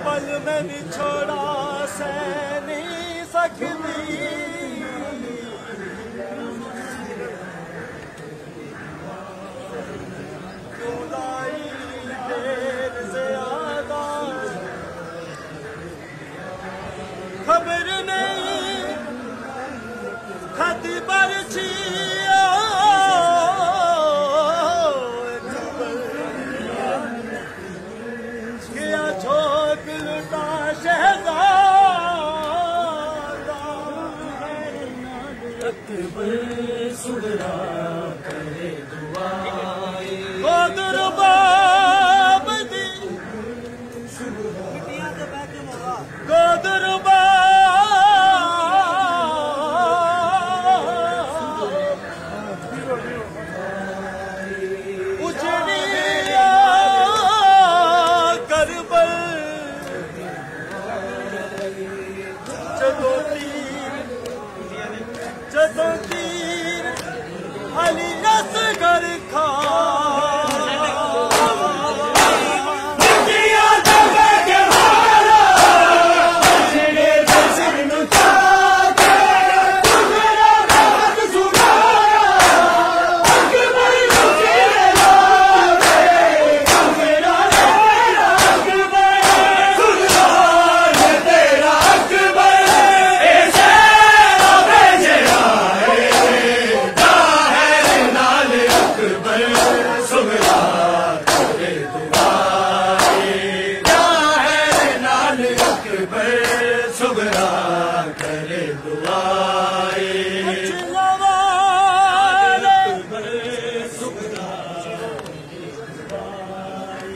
पल में छोड़ा से नहीं सकती खुदाई देर से आदा खबर नहीं खत बरछी सुगरा करे दुआ उजड़िया करबल जदों तीर अली असगर खा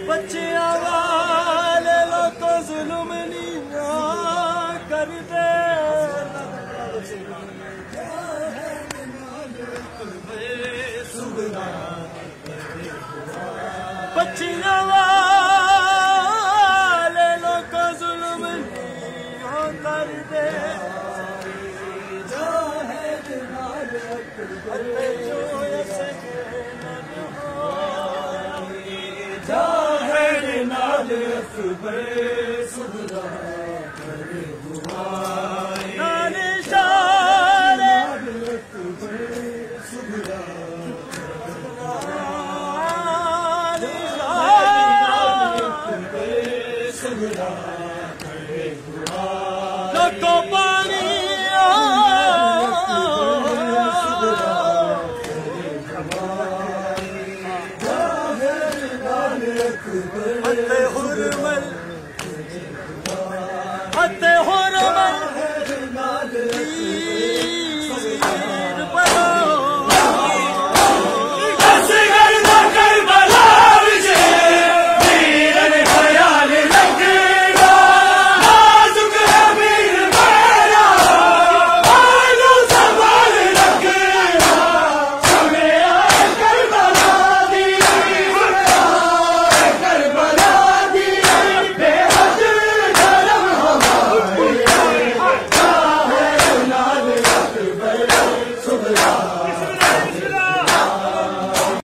बच्चियां वाले लोग जुल्म नहीं कर दे बच्चियां वाले लोग जुल्म नहीं कर दे